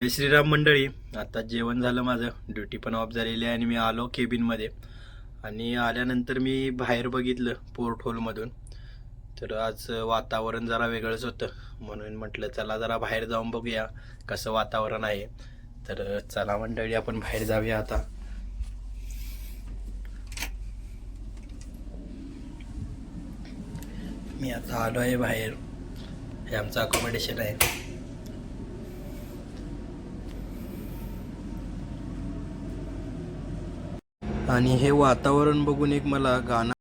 जय श्रीराम मंडळी. आता जेवण झालं माझं, ड्युटी पण ऑफ झालेली आहे आणि मी आलो केबिनमध्ये. आणि आल्यानंतर मी बाहेर बघितलं पोर्ट होलमधून. तर आज वातावरण जरा वेगळंच होतं, म्हणून म्हटलं चला जरा बाहेर जाऊन बघूया कसं वातावरण आहे. तर चला मंडळी, आपण बाहेर जाऊया आता. मी आता आलो आहे बाहेर. हे आमचं अकोमोडेशन आहे. आणि हे वातावरण बघून एक मला गाणं